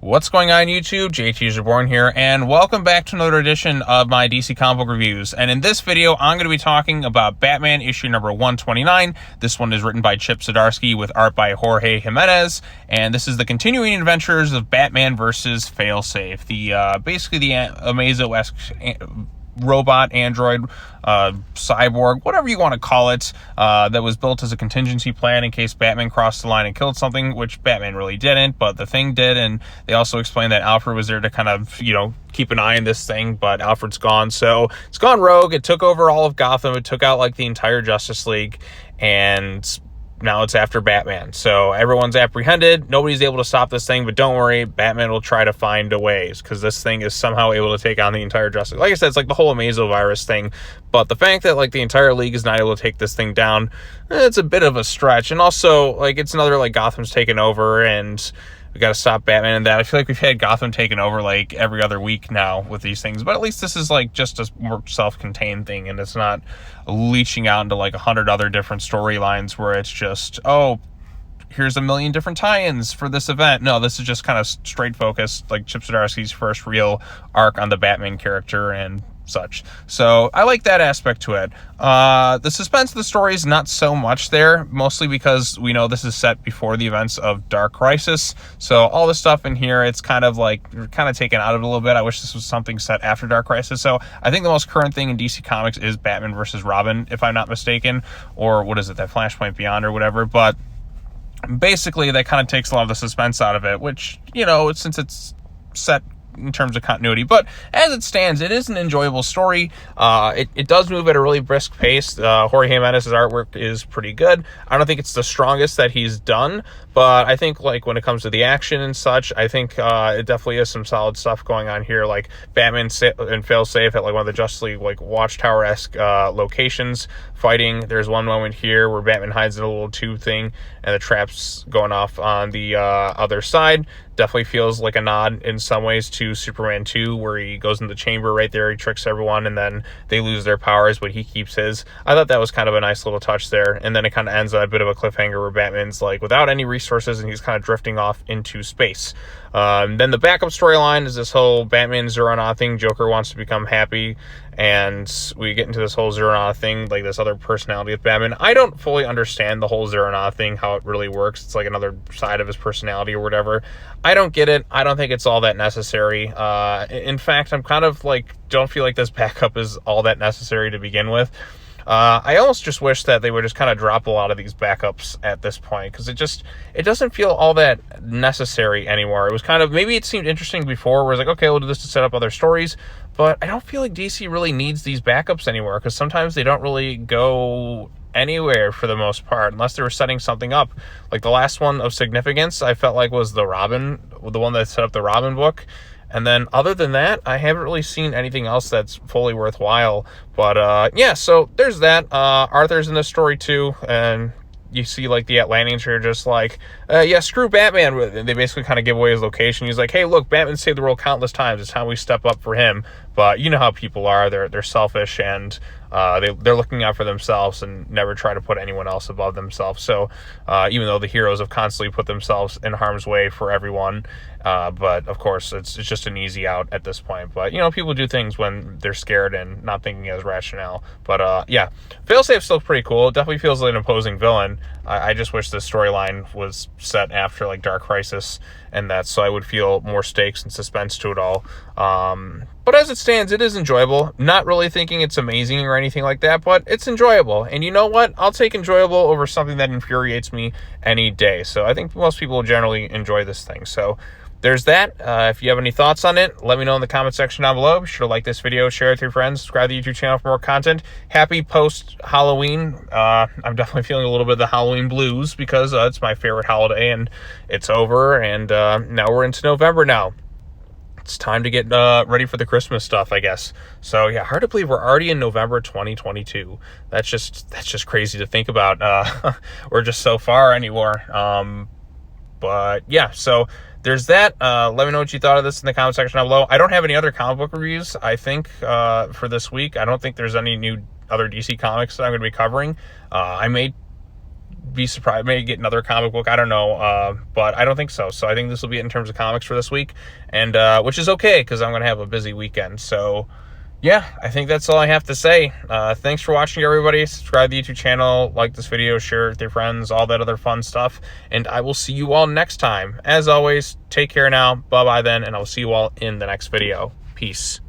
What's going on YouTube? JT ZUR-EN-ARRH here, and welcome back to another edition of my DC comic book reviews. And in this video, I'm going to be talking about Batman issue number 129. This one is written by Chip Zdarsky with art by Jorge Jimenez, and this is the continuing adventures of Batman versus Failsafe, the basically the Amazo-esque robot, android, cyborg, whatever you want to call it, that was built as a contingency plan in case Batman crossed the line and killed something, which Batman really didn't, but the Thing did. And they also explained that Alfred was there to kind of, keep an eye on this thing, but Alfred's gone, so it's gone rogue. It took over all of Gotham. It took out like the entire Justice League, and now it's after Batman. So everyone's apprehended. Nobody's able to stop this thing, but don't worry, Batman will try to find a ways, because this thing is somehow able to take on the entire Justice League. Like I said, it's like the whole Amazo virus thing, but the fact that like the entire league is not able to take this thing down, it's a bit of a stretch. And also, like, it's another, like, Gotham's taken over, and we got to stop Batman and that. I feel like we've had Gotham taken over like every other week now with these things, but at least this is like just a more self-contained thing, and it's not leaching out into like 100 other different storylines where it's just, oh, here's a million different tie-ins for this event. No, this is just kind of straight focused, like Chip Zdarsky's first real arc on the Batman character and such. So I like that aspect to it. The suspense of the story is not so much there, mostly because we know this is set before the events of Dark Crisis. So all the stuff in here, it's kind of taken out of it a little bit. I wish this was something set after Dark Crisis. So I think the most current thing in DC Comics is Batman versus Robin, if I'm not mistaken, or what is it, that Flashpoint Beyond or whatever. But basically that kind of takes a lot of the suspense out of it, which, since it's set in terms of continuity. But as it stands, it is an enjoyable story. It does move at a really brisk pace. Jorge Jimenez's artwork is pretty good. I don't think it's the strongest that he's done, but I think, like, when it comes to the action and such, I think it definitely is some solid stuff going on here, like Batman and Failsafe at like one of the Justice League like Watchtower-esque locations fighting. There's one moment here where Batman hides in a little tube thing and the trap's going off on the other side. Definitely feels like a nod in some ways to Superman 2, where he goes in the chamber right there, he tricks everyone, and then they lose their powers, but he keeps his. I thought that was kind of a nice little touch there, and then it kind of ends on a bit of a cliffhanger where Batman's like without any resources, and he's kind of drifting off into space. Then the backup storyline is this whole Batman ZUR-EN-ARRH thing. Joker wants to become happy, and we get into this whole ZUR-EN-ARRH thing, like this other personality of Batman. I don't fully understand the whole ZUR-EN-ARRH thing, how it really works. It's like another side of his personality or whatever. I don't get it. I don't think it's all that necessary. In fact, I'm kind of like, don't feel like this backup is all that necessary to begin with. I almost just wish that they would just kind of drop a lot of these backups at this point, because it doesn't feel all that necessary anymore. It was kind of, maybe it seemed interesting before, where it's like, okay, we'll do this to set up other stories, but I don't feel like DC really needs these backups anymore, because sometimes they don't really go anywhere for the most part, unless they were setting something up. Like the last one of significance, I felt like was the one that set up the Robin book. And then other than that, I haven't really seen anything else that's fully worthwhile. But yeah, so there's that. Arthur's in this story too, and you see like the Atlanteans are just like, yeah, screw Batman. They basically kind of give away his location. He's like, hey, look, Batman saved the world countless times. It's time we step up for him. But you know how people are. They're selfish, and they're looking out for themselves and never try to put anyone else above themselves. So even though the heroes have constantly put themselves in harm's way for everyone, but of course it's just an easy out at this point. But people do things when they're scared and not thinking as rationale. But yeah, Failsafe's still pretty cool. It definitely feels like an opposing villain. I just wish this storyline was set after like Dark Crisis, and that, so I would feel more stakes and suspense to it all. But as it stands, it is enjoyable. Not really thinking it's amazing or anything like that, but it's enjoyable. And you know what? I'll take enjoyable over something that infuriates me any day. So I think most people generally enjoy this thing. So there's that. If you have any thoughts on it, let me know in the comment section down below. Be sure to like this video, share it with your friends, subscribe to the YouTube channel for more content. Happy post-Halloween. I'm definitely feeling a little bit of the Halloween blues, because it's my favorite holiday and it's over, and now we're into November now. It's time to get ready for the Christmas stuff, I guess. So yeah, hard to believe we're already in November 2022. That's just crazy to think about. We're just so far anymore. But yeah, so there's that. Let me know what you thought of this in the comment section down below. I don't have any other comic book reviews, I think, for this week. I don't think there's any new other DC comics that I'm going to be covering. I may be surprised. Maybe get another comic book. I don't know, but I don't think so. So I think this will be it in terms of comics for this week, and which is okay because I'm going to have a busy weekend. So yeah, I think that's all I have to say. Thanks for watching, everybody. Subscribe to the YouTube channel, like this video, share it with your friends, all that other fun stuff. And I will see you all next time. As always, take care now. Bye-bye then, and I will see you all in the next video. Peace.